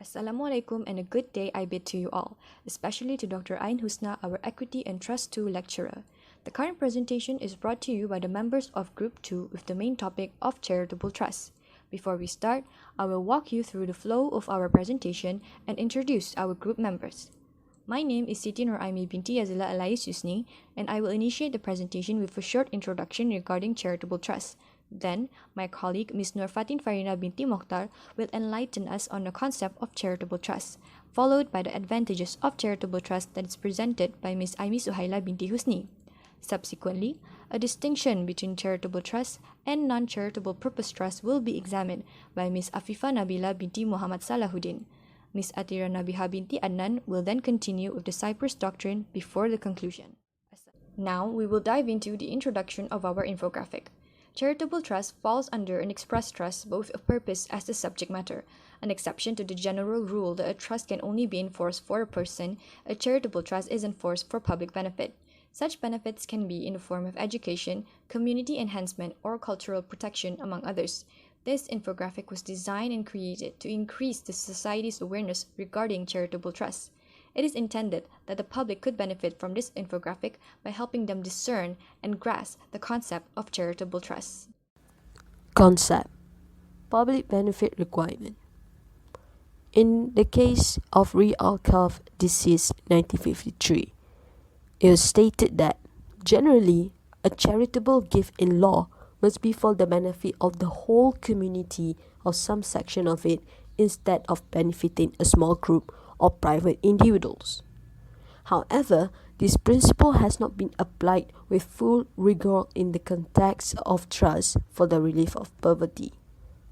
Assalamualaikum and a good day I bid to you all, especially to Dr. Ain Husna, our Equity and Trust 2 lecturer. The current presentation is brought to you by the members of Group 2 with the main topic of charitable trust. Before we start, I will walk you through the flow of our presentation and introduce our group members. My name is Siti Nuraimi binti Yazila Alais Yusni, and I will initiate the presentation with a short introduction regarding charitable trust. Then, my colleague Ms. Nurfatin Farina binti Mokhtar will enlighten us on the concept of charitable trust, followed by the advantages of charitable trust that is presented by Ms. Aimi Suhaila binti Husni. Subsequently, a distinction between charitable trust and non-charitable purpose trust will be examined by Ms. Afifa Nabila binti Muhammad Salahuddin. Ms. Atira Nabiha binti Adnan will then continue with the Cyprus Doctrine before the conclusion. Now, we will dive into the introduction of our infographic. Charitable trust falls under an express trust both of purpose as the subject matter, an exception to the general rule that a trust can only be enforced for a person. A charitable trust is enforced for public benefit. Such benefits can be in the form of education, community enhancement, or cultural protection, among others. This infographic was designed and created to increase the society's awareness regarding charitable trusts. It is intended that the public could benefit from this infographic by helping them discern and grasp the concept of charitable trusts. Concept: Public benefit requirement. In the case of Re-Alkaf, deceased 1953, it was stated that generally a charitable gift in law must be for the benefit of the whole community or some section of it instead of benefiting a small group or private individuals. However, this principle has not been applied with full rigor in the context of trust for the relief of poverty.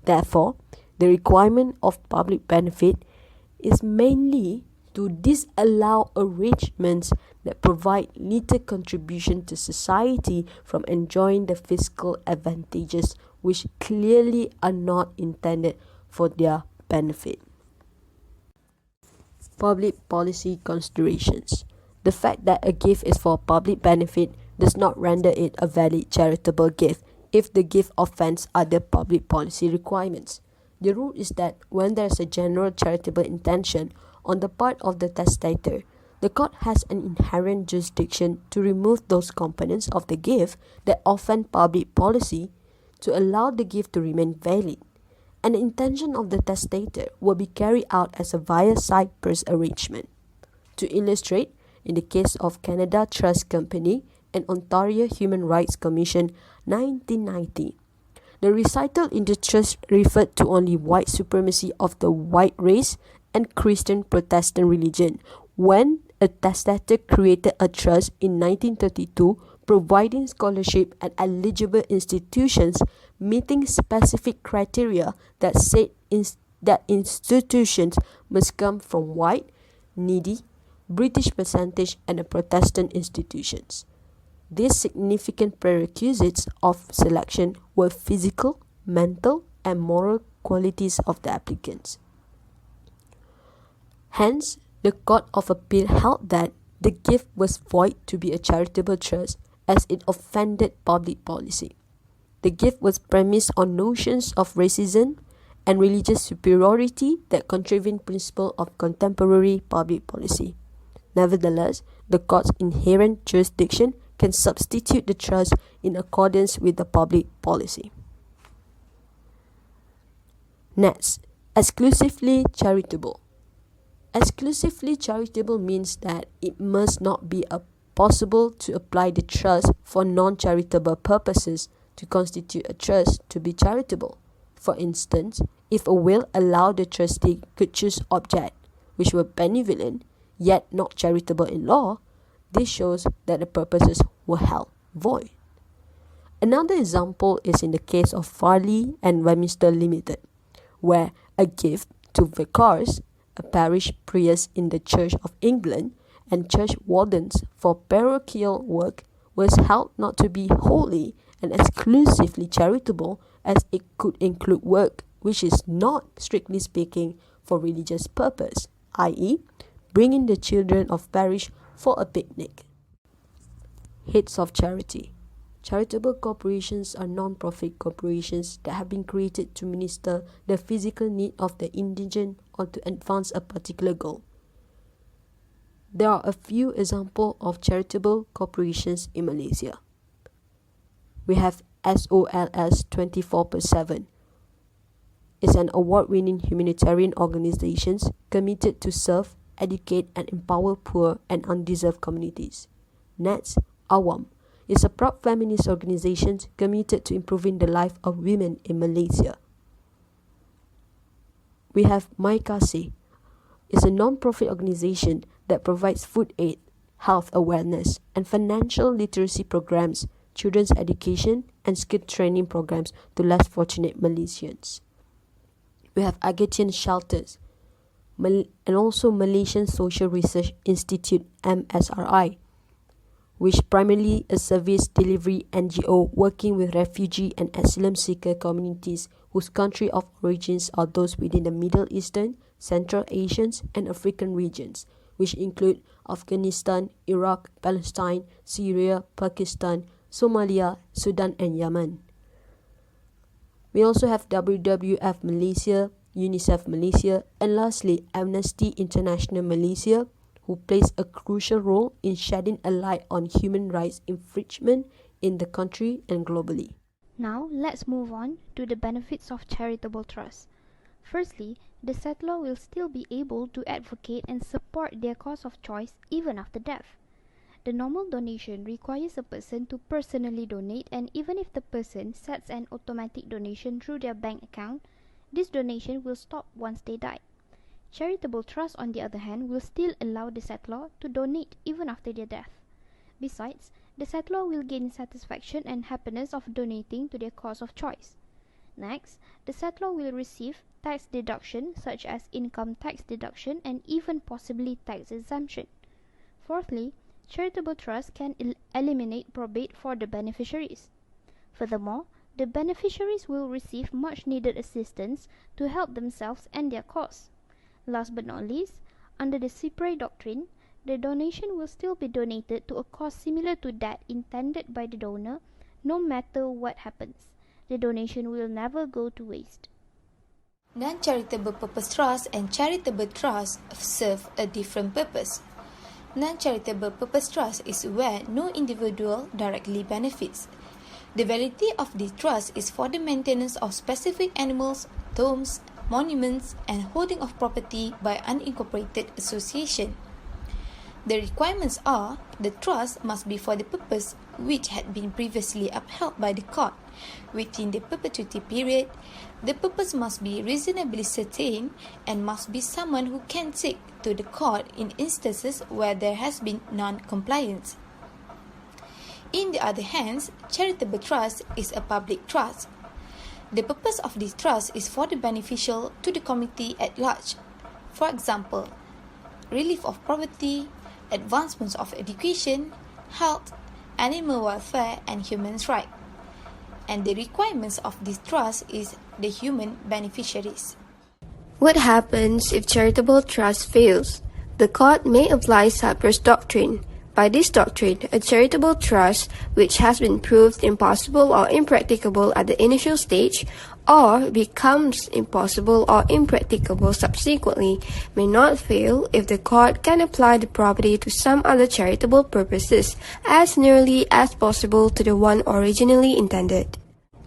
Therefore, the requirement of public benefit is mainly to disallow arrangements that provide little contribution to society from enjoying the fiscal advantages which clearly are not intended for their benefit. Public policy considerations. The fact that a gift is for public benefit does not render it a valid charitable gift if the gift offends other public policy requirements. The rule is that when there is a general charitable intention on the part of the testator, the court has an inherent jurisdiction to remove those components of the gift that offend public policy to allow the gift to remain valid. And the intention of the testator will be carried out as a via Cyprus arrangement. To illustrate, in the case of Canada Trust Company and Ontario Human Rights Commission 1990, the recital in the trust referred to only white supremacy of the white race and Christian Protestant religion when a testator created a trust in 1932 providing scholarship at eligible institutions meeting specific criteria that said that institutions must come from white, needy, British percentage and Protestant institutions. These significant prerequisites of selection were physical, mental, and moral qualities of the applicants. Hence, the Court of Appeal held that the gift was void to be a charitable trust as it offended public policy. The gift was premised on notions of racism and religious superiority that contravene principle of contemporary public policy. Nevertheless, the court's inherent jurisdiction can substitute the trust in accordance with the public policy. Next, exclusively charitable. Exclusively charitable means that it must not be possible to apply the trust for non-charitable purposes to constitute a trust to be charitable. For instance, if a will allowed the trustee could choose objects which were benevolent yet not charitable in law, this shows that the purposes were held void. Another example is in the case of Farley and Westminster Limited, where a gift to vicars, a parish priest in the Church of England, and church wardens for parochial work was held not to be wholly and exclusively charitable, as it could include work which is not, strictly speaking, for religious purpose, i.e., bringing the children of parish for a picnic. Heads of charity. Charitable corporations are non-profit corporations that have been created to minister the physical need of the indigent or to advance a particular goal. There are a few examples of charitable corporations in Malaysia. We have SOLS 24/7. It's an award-winning humanitarian organization committed to serve, educate and empower poor and undeserved communities. NETS Awam is a proud feminist organization committed to improving the life of women in Malaysia. We have My Kasih. It's a non-profit organization that provides food aid, health awareness, and financial literacy programs, children's education, and skill training programs to less fortunate Malaysians. We have Agatian Shelters, and also Malaysian Social Research Institute MSRI, which primarily a service delivery NGO working with refugee and asylum seeker communities whose country of origins are those within the Middle Eastern, Central Asian, and African regions, which include Afghanistan, Iraq, Palestine, Syria, Pakistan, Somalia, Sudan, and Yemen. We also have WWF Malaysia, UNICEF Malaysia, and lastly Amnesty International Malaysia, who plays a crucial role in shedding a light on human rights infringement in the country and globally. Now, let's move on to the benefits of charitable trust. Firstly, the settlor will still be able to advocate and support their cause of choice even after death. The normal donation requires a person to personally donate, and even if the person sets an automatic donation through their bank account, this donation will stop once they die. Charitable trust, on the other hand, will still allow the settlor to donate even after their death. Besides, the settlor will gain satisfaction and happiness of donating to their cause of choice. Next, the settlor will receive tax deduction such as income tax deduction and even possibly tax exemption. Fourthly, charitable trust can eliminate probate for the beneficiaries. Furthermore, the beneficiaries will receive much needed assistance to help themselves and their cause. Last but not least, under the CIPRE doctrine, the donation will still be donated to a cause similar to that intended by the donor, no matter what happens. The donation will never go to waste. Non-charitable purpose trust and charitable trust serve a different purpose. Non-charitable purpose trust is where no individual directly benefits. The validity of the trust is for the maintenance of specific animals, tombs, monuments, and holding of property by unincorporated association. The requirements are: the trust must be for the purpose which had been previously upheld by the court within the perpetuity period. The purpose must be reasonably certain and must be someone who can take to the court in instances where there has been non-compliance. In the other hand, charitable trust is a public trust. The purpose of the trust is for the beneficial to the community at large. For example, relief of poverty, advancements of education, health, animal welfare, and human rights. And the requirements of this trust is the human beneficiaries. What happens if charitable trust fails? The court may apply Cyprus doctrine. By this doctrine, a charitable trust which has been proved impossible or impracticable at the initial stage, or becomes impossible or impracticable subsequently, may not fail if the court can apply the property to some other charitable purposes as nearly as possible to the one originally intended.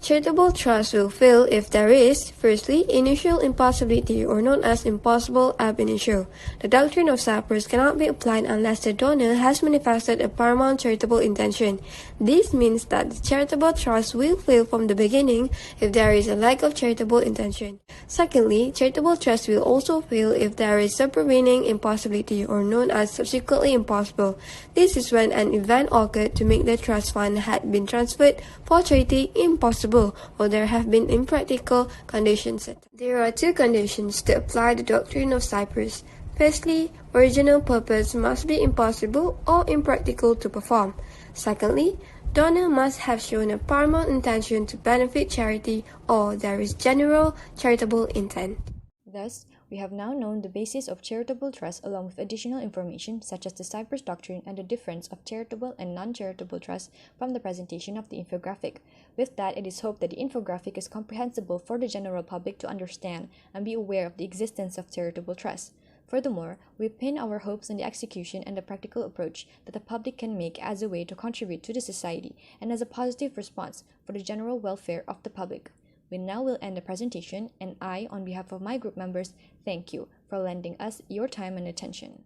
Charitable trust will fail if there is, firstly, initial impossibility, or known as impossible ab initio. The doctrine of Cyprus cannot be applied unless the donor has manifested a paramount charitable intention. This means that the charitable trust will fail from the beginning if there is a lack of charitable intention. Secondly, charitable trust will also fail if there is supervening impossibility, or known as subsequently impossible. This is when an event occurred to make the trust fund had been transferred for charity impossible, or there have been impractical conditions set. There are two conditions to apply the doctrine of Cyprus. Firstly, original purpose must be impossible or impractical to perform. Secondly, donor must have shown a paramount intention to benefit charity, or there is general charitable intent. Thus, We have now known the basis of charitable trust along with additional information such as the Cyprus doctrine and the difference of charitable and non-charitable trust from the presentation of the infographic. With that, it is hoped that the infographic is comprehensible for the general public to understand and be aware of the existence of charitable trust. Furthermore, we pin our hopes on the execution and the practical approach that the public can make as a way to contribute to the society and as a positive response for the general welfare of the public. We now will end the presentation, and I, on behalf of my group members, thank you for lending us your time and attention.